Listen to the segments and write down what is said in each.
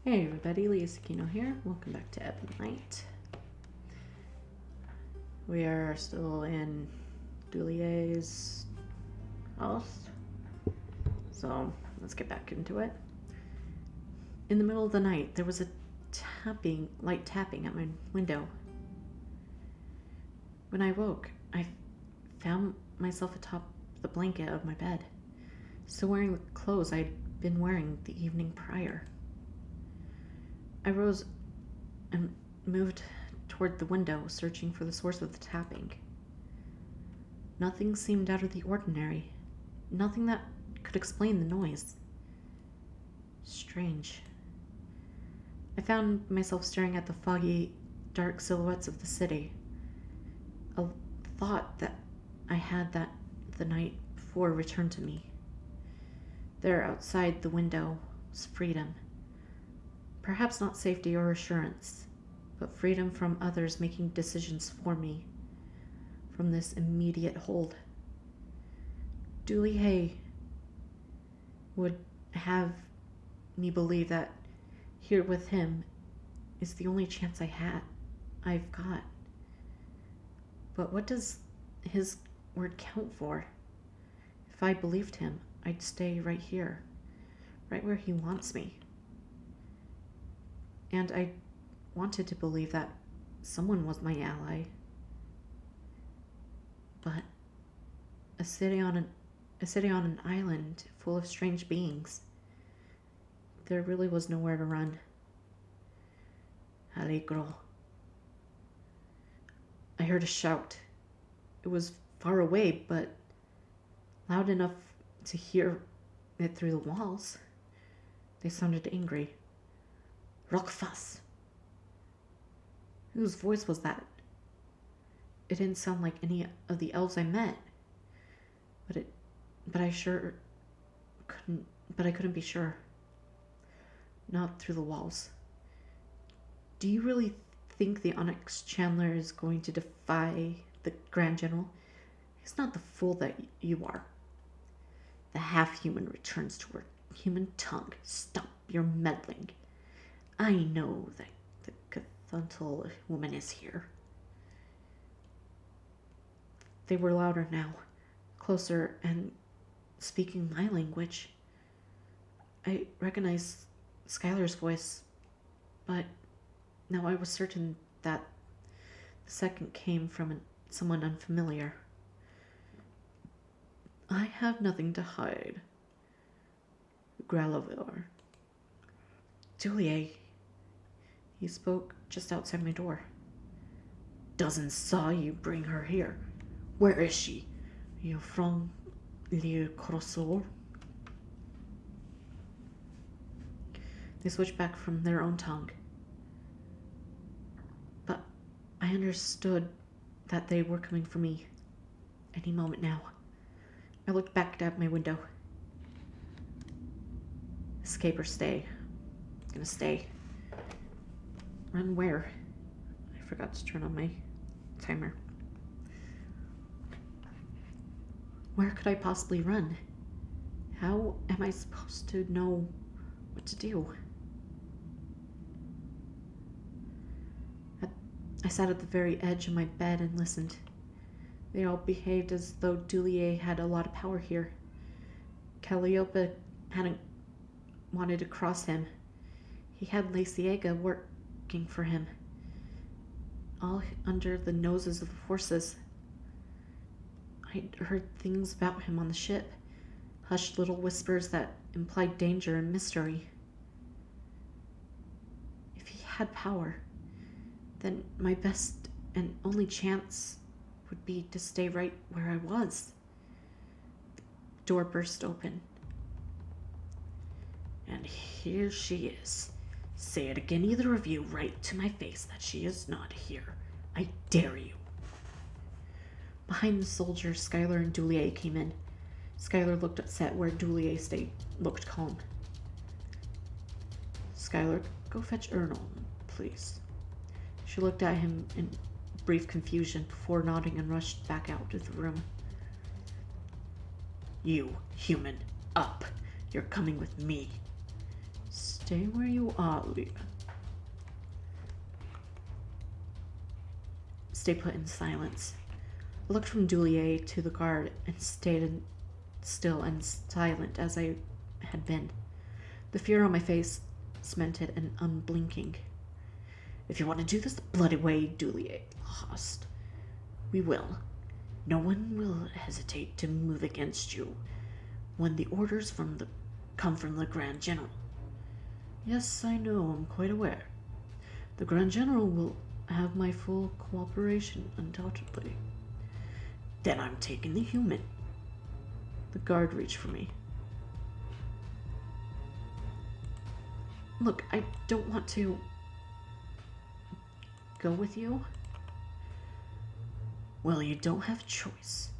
Hey everybody, Lia Tsukino here. Welcome back to Ebon. We are still in Dulier's house, so let's get back into it. In the middle of the night, there was a light tapping at my window. When I woke, I found myself atop the blanket of my bed, still wearing the clothes I'd been wearing the evening prior. I rose and moved toward the window, searching for the source of the tapping. Nothing seemed out of the ordinary, nothing that could explain the noise. Strange. I found myself staring at the foggy, dark silhouettes of the city. A thought that I had the night before returned to me. There, outside the window, was freedom. Perhaps not safety or assurance, but freedom from others making decisions for me, from this immediate hold. Dulier would have me believe that here with him is the only chance I've got. But what does his word count for? If I believed him, I'd stay right here, right where he wants me. And I wanted to believe that someone was my ally. But a city on an island full of strange beings. There really was nowhere to run. Allegro. I heard a shout. It was far away, but loud enough to hear it through the walls. They sounded angry. Rockfass. Whose voice was that? It didn't sound like any of the elves I met. But I couldn't be sure. Not through the walls. Do you really think the Onyx Chandler is going to defy the Grand General? He's not the fool that you are. The half-human returns to her human tongue. Stop your meddling. I know that the Cathuntal woman is here. They were louder now, closer, and speaking my language. I recognized Skylar's voice, but now I was certain that the second came from someone unfamiliar. I have nothing to hide. Gralavor. Juliet. He spoke just outside my door. Doesn't saw you bring her here. Where is she? You from Lia Tsukino? They switched back from their own tongue. But I understood that they were coming for me any moment now. I looked back at my window. Escape or stay? I'm gonna stay. Run where? I forgot to turn on my timer. Where could I possibly run? How am I supposed to know what to do? I sat at the very edge of my bed and listened. They all behaved as though Dulier had a lot of power here. Calliope hadn't wanted to cross him. He had Laciega working for him, all under the noses of the forces. I'd heard things about him on the ship, hushed little whispers that implied danger and mystery. If he had power, then my best and only chance would be to stay right where I was. The door burst open. And here she is. Say it again, either of you, right to my face, that she is not here. I dare you. Behind the soldiers, Skylar and Dulier came in. Skylar looked upset where Dulier looked calm. Skylar, go fetch Ernol, please. She looked at him in brief confusion before nodding and rushed back out of the room. You, human, up. You're coming with me. Stay where you are, Lia. Stay put in silence. I looked from Dulier to the guard and stayed still and silent as I had been. The fear on my face cemented and unblinking. If you want to do this the bloody way, Dulier lost, we will. No one will hesitate to move against you when the orders come from the Grand General. Yes, I know, I'm quite aware. The Grand General will have my full cooperation, undoubtedly. Then I'm taking the human. The guard reached for me. Look, I don't want to go with you. Well, you don't have a choice.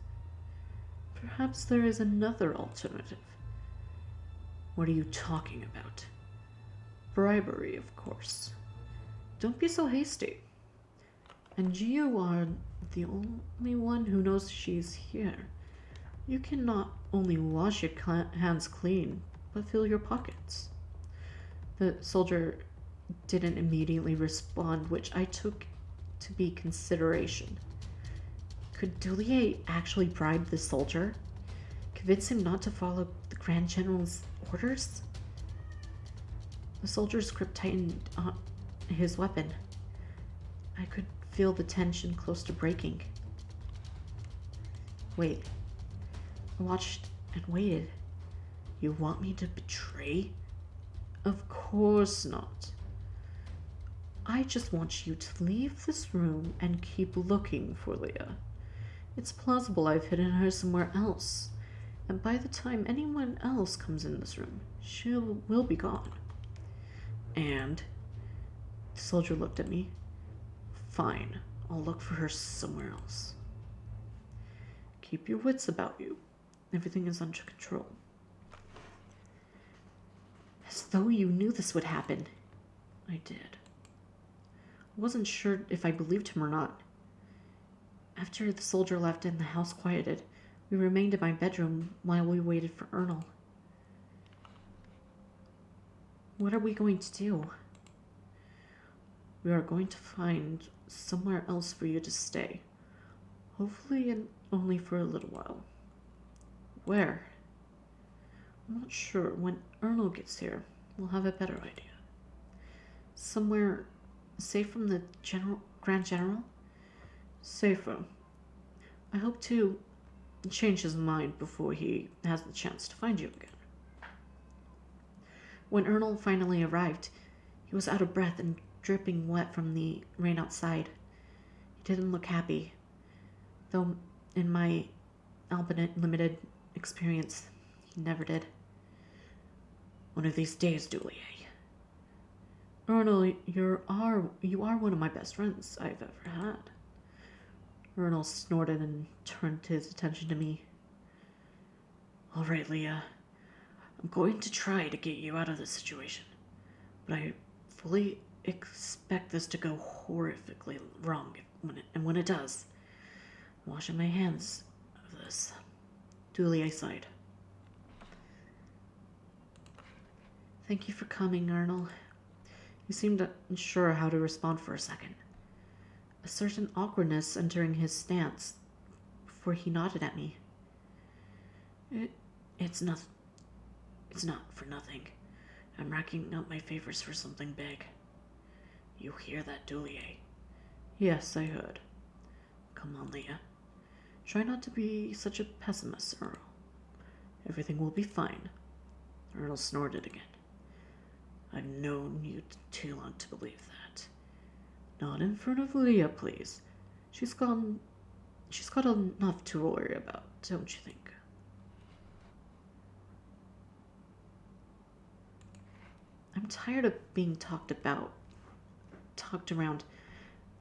Perhaps there is another alternative. What are you talking about? Bribery, of course. Don't be so hasty. And you are the only one who knows she's here. You can not only wash your hands clean, but fill your pockets. The soldier didn't immediately respond, which I took to be consideration. Could Dulier actually bribe the soldier? Convince him not to follow the Grand General's orders? The soldier's grip tightened on his weapon. I could feel the tension close to breaking. Wait. I watched and waited. You want me to betray? Of course not. I just want you to leave this room and keep looking for Lia. It's plausible I've hidden her somewhere else, and by the time anyone else comes in this room, she will be gone. And the soldier looked at me. Fine, I'll look for her somewhere else. Keep your wits about you. Everything is under control. As though you knew this would happen. I did. I wasn't sure if I believed him or not. After the soldier left and the house quieted, we remained in my bedroom while we waited for Ernal. What are we going to do? We are going to find somewhere else for you to stay. Hopefully, and only for a little while. Where? I'm not sure. When Ernal gets here, we'll have a better idea. Somewhere safe from the Grand General? Safer. I hope to change his mind before he has the chance to find you again. When Ernal finally arrived, he was out of breath and dripping wet from the rain outside. He didn't look happy, though in my albeit limited experience, he never did. One of these days, Dulier. Ernal, you are one of my best friends I've ever had. Ernal snorted and turned his attention to me. All right, Lia. I'm going to try to get you out of this situation, but I fully expect this to go horrifically wrong when it does. I'm washing my hands of this. Dulier sighed. Thank you for coming, Ernal. He seemed unsure how to respond for a second. A certain awkwardness entering his stance before he nodded at me. It's not for nothing. I'm racking up my favors for something big. You hear that, Dulier? Yes, I heard. Come on, Lia. Try not to be such a pessimist, Ernal. Everything will be fine. Ernal snorted again. I've known you too long to believe that. Not in front of Lia, please. She's got enough to worry about, don't you think? I'm tired of being talked around.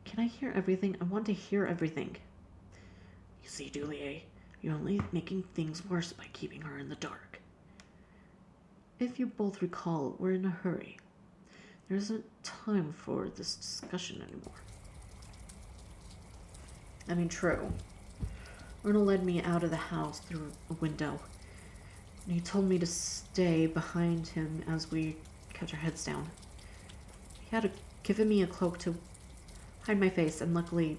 Can I hear everything? I want to hear everything. You see, Dulier, you're only making things worse by keeping her in the dark. If you both recall, we're in a hurry. There isn't time for this discussion anymore. I mean, true. Ernal led me out of the house through a window, and he told me to stay behind him as we kept our heads down. He had given me a cloak to hide my face, and luckily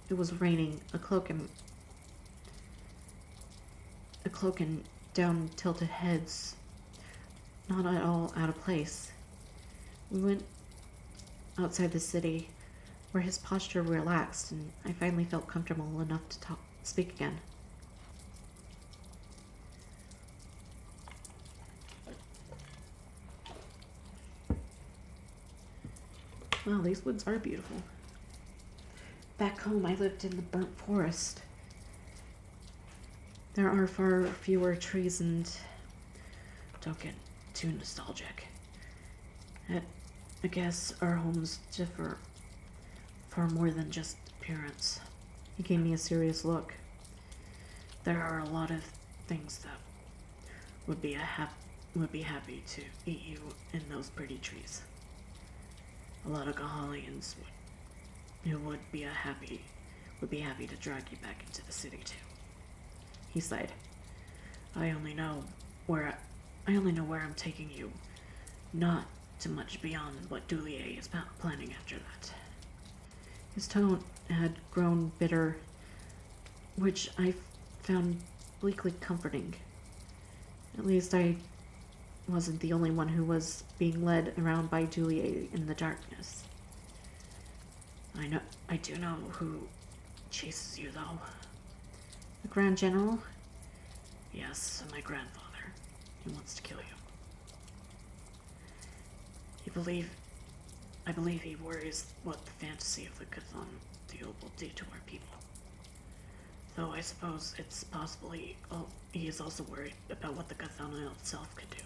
it was raining. A cloak and down tilted heads, not at all out of place. We went outside the city, where his posture relaxed, and I finally felt comfortable enough to speak again. Wow, these woods are beautiful. Back home, I lived in the burnt forest. There are far fewer trees, and don't get too nostalgic. I guess our homes differ far more than just appearance. He gave me a serious look. There are a lot of things that would be happy to eat you in those pretty trees. A lot of Gahalians would be happy to drag you back into the city too. He sighed. I only know where I'm taking you, not too much beyond what Dulier is planning after that. His tone had grown bitter, which I found bleakly comforting. At least I wasn't the only one who was being led around by Dulier in the darkness. I do know who chases you, though. The Grand General? Yes, my grandfather. He wants to kill you. I believe he worries what the fantasy of the Chthon deal will do to our people. Though I suppose it's possible he is also worried about what the Chthon itself could do.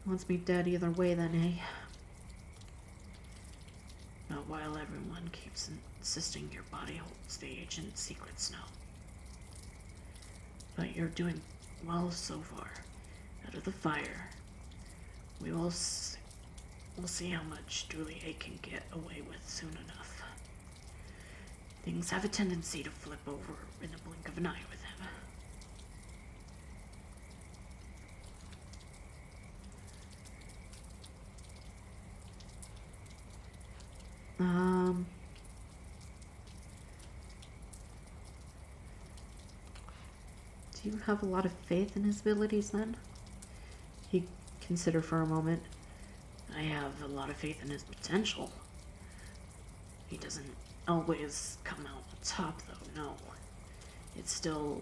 He wants me dead either way then, eh? Not while everyone keeps insisting your body holds the ancient secrets now. But you're doing well so far. Out of the fire, we'll see how much Dulier can get away with soon enough. Things have a tendency to flip over in the blink of an eye with him. Do you have a lot of faith in his abilities then? He considered for a moment. I have a lot of faith in his potential. He doesn't always come out on top, though, no. It's still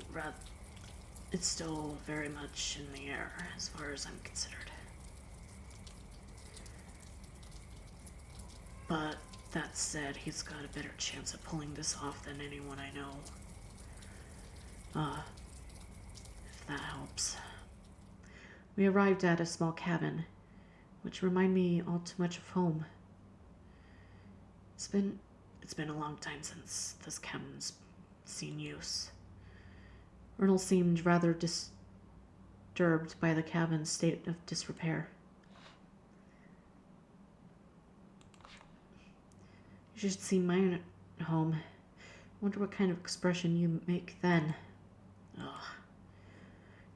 very much in the air, as far as I'm considered. But that said, he's got a better chance of pulling this off than anyone I know. If that helps. We arrived at a small cabin, which reminded me all too much of home. It's been a long time since this cabin's seen use. Ernal seemed rather disturbed by the cabin's state of disrepair. You should see mine at home. Wonder what kind of expression you make then. Ugh.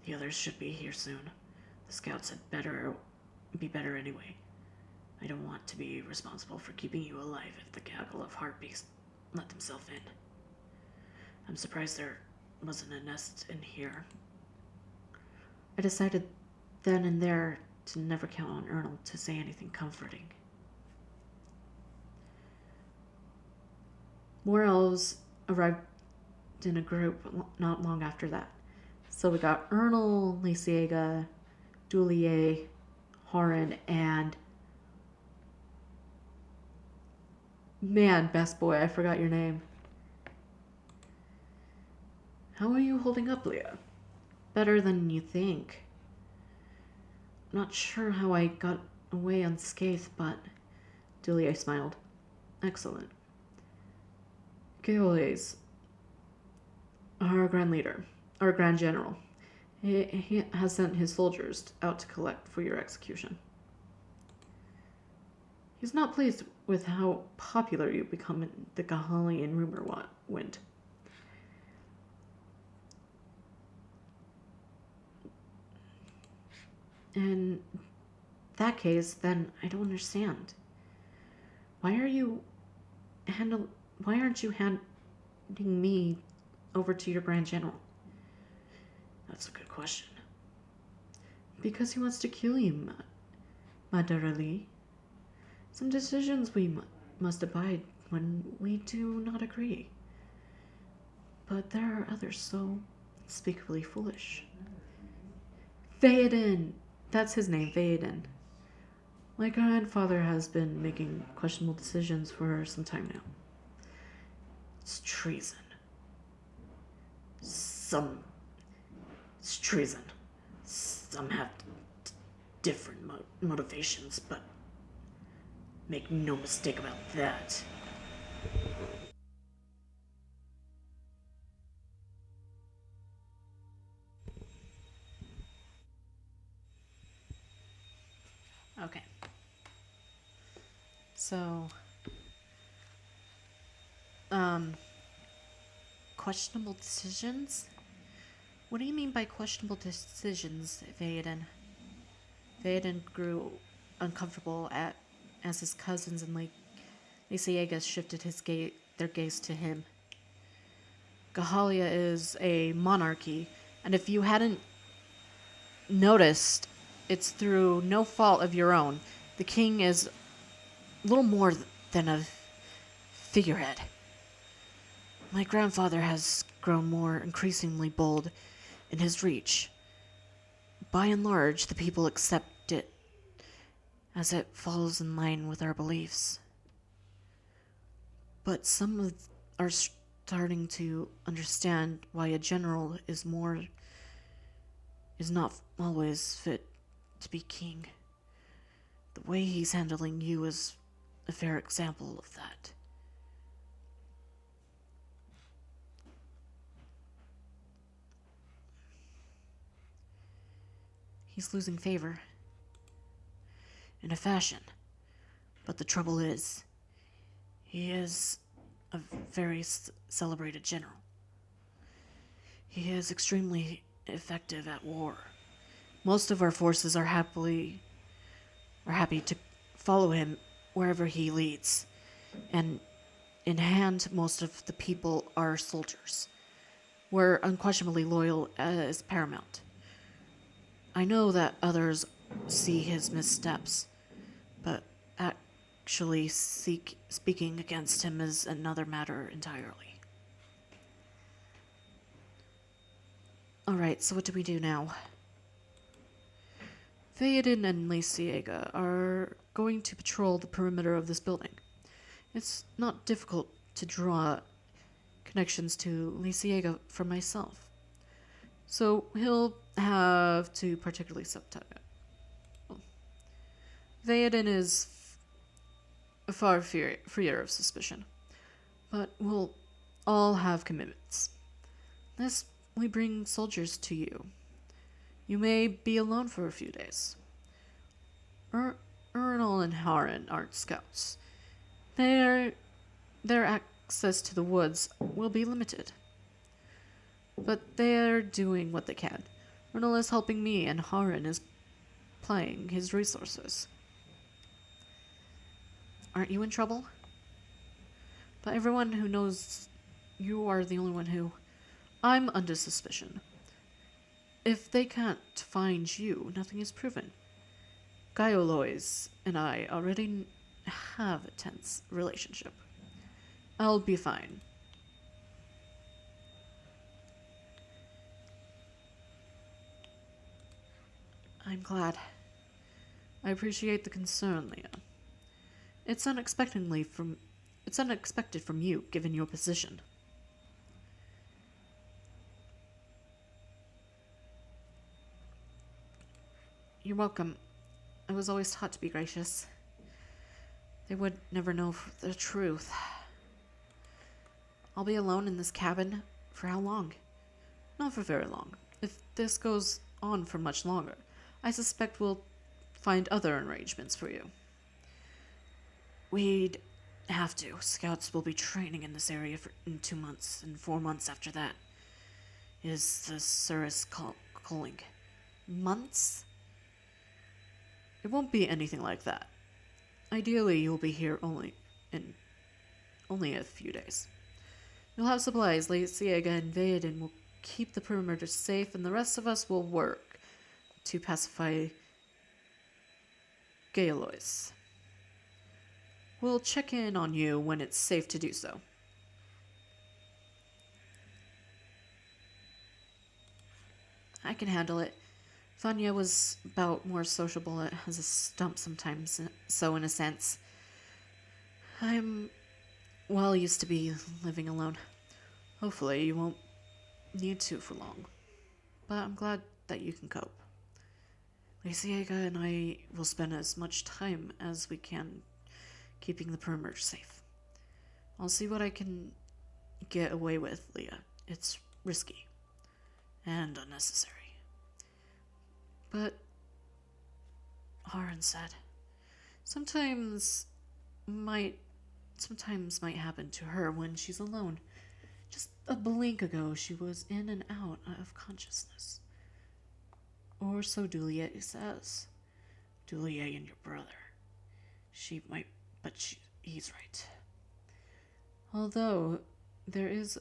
The others should be here soon. The scouts had be better anyway. I don't want to be responsible for keeping you alive if the gaggle of harpies let themselves in. I'm surprised there wasn't a nest in here. I decided then and there to never count on Ernal to say anything comforting. More elves arrived in a group not long after that. So we got Ernal, Lysiega, Dulier, Horan, and man, best boy, I forgot your name. How are you holding up, Lia? Better than you think. Not sure how I got away unscathed, but Dulier smiled. Excellent. Geoles, our grand leader, our grand general. He has sent his soldiers out to collect for your execution. He's not pleased with how popular you become in the Gahalian rumor wind. In that case, then I don't understand. Why are you handle? Why aren't you handing me over to your Grand General? That's a good question. Because he wants to kill you, Madara Lee. Some decisions we must abide when we do not agree. But there are others so unspeakably foolish. Theoden! That's his name, Theoden. My grandfather has been making questionable decisions for some time now. It's treason. It's treason. Some have different motivations, but make no mistake about that. Okay. So, questionable decisions? What do you mean by questionable decisions, Theoden? Theoden grew uncomfortable as his cousins and Lysiagus shifted their gaze to him. Gahalia is a monarchy, and if you hadn't noticed, it's through no fault of your own. The king is little more than a figurehead. My grandfather has grown more increasingly bold in his reach. By and large, the people accept it as it falls in line with our beliefs. But some are starting to understand why a general is not always fit to be king. The way he's handling you is a fair example of that. He's losing favor. In a fashion. But the trouble is, he is a very celebrated general. He is extremely effective at war. Most of our forces are happy to follow him wherever he leads. And in hand, most of the people are soldiers. We're unquestionably loyal as paramount. I know that others see his missteps, but actually speaking against him is another matter entirely. Alright, so what do we do now? Theoden and Lysiaga are going to patrol the perimeter of this building. It's not difficult to draw connections to Lysiaga from myself. So he'll have to particularly subtitle it. Theoden is far freer of suspicion, but we'll all have commitments. This we bring soldiers to you. You may be alone for a few days. Ernal and Haran aren't scouts. Their access to the woods will be limited. But they're doing what they can. Ernal is helping me, and Haran is playing his resources. Aren't you in trouble? But everyone who knows you are the only one who... I'm under suspicion. If they can't find you, nothing is proven. Gaiolois and I already have a tense relationship. I'll be fine. I'm glad. I appreciate the concern, Lia. It's unexpected from you, given your position. You're welcome. I was always taught to be gracious. They would never know the truth. I'll be alone in this cabin for how long? Not for very long. If this goes on for much longer, I suspect we'll find other arrangements for you. We'd have to. Scouts will be training in this area in 2 months, and 4 months after that is the Cirrus calling. Months? It won't be anything like that. Ideally, you'll be here in only a few days. You'll have supplies. Lia Tsukino and Vaden will keep the perimeter safe, and the rest of us will work to pacify Gaelois. We'll check in on you when it's safe to do so. I can handle it. Vanya was about more sociable as a stump sometimes, so in a sense, I'm well used to be living alone. Hopefully you won't need to for long, but I'm glad that you can cope. Lysiega and I will spend as much time as we can keeping the perimeter safe. I'll see what I can get away with, Lia. It's risky and unnecessary. But Haran said, sometimes might happen to her when she's alone. Just a blink ago, she was in and out of consciousness. Or so Dulier says. Dulier and your brother. She might, but he's right. Although there is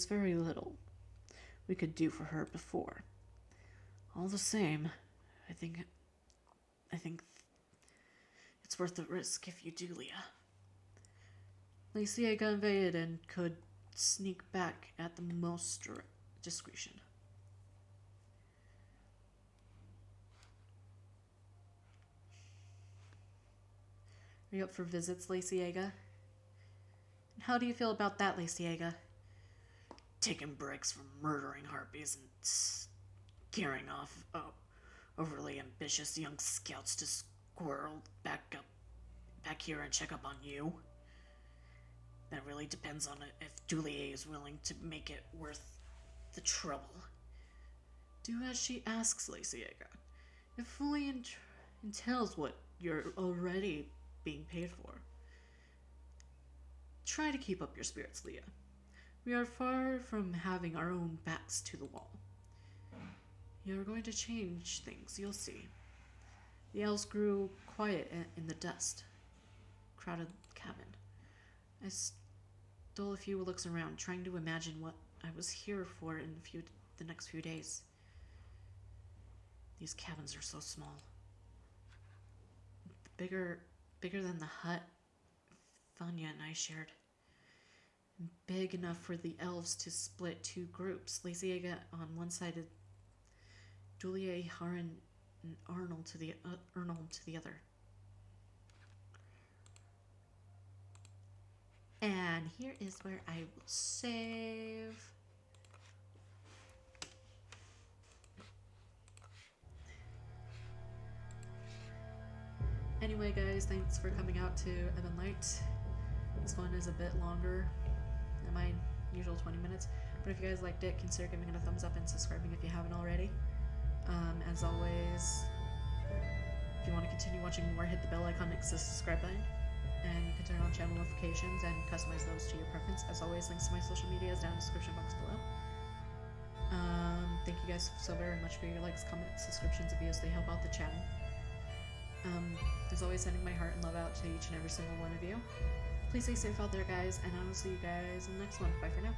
very little we could do for her before. All the same, I think it's worth the risk if you do, Lia. Lysiega and Vaden could sneak back at the most discretion. Are you up for visits, Lysiega? How do you feel about that, Lysiega? Taking breaks from murdering harpies and scaring off overly ambitious young scouts to squirrel back here and check up on you. That really depends on if Dulier is willing to make it worth the trouble. Do as she asks, Lysiega. It fully entails what you're already being paid for. Try to keep up your spirits, Lia. We are far from having our own backs to the wall. You're going to change things, you'll see. The elves grew quiet in the dust. Crowded cabin. I stole a few looks around, trying to imagine what I was here for in the next few days. These cabins are so small. Bigger than the hut Vanya and I shared. Big enough for the elves to split 2 groups. Lysiega on one side, Dulier, Haran, and Arnold to the other. And here is where I will save. Anyway, guys, thanks for coming out to Ebon Light. This one is a bit longer than my usual 20 minutes, but if you guys liked it, consider giving it a thumbs up and subscribing if you haven't already. As always, if you want to continue watching more, hit the bell icon next to the subscribe button, and you can turn on channel notifications and customize those to your preference. As always, links to my social media is down in the description box below. Thank you guys so very much for your likes, comments, subscriptions, and views. They help out the channel. As always, sending my heart and love out to each and every single one of you. Please stay safe out there, guys, and I will see you guys in the next one. Bye for now.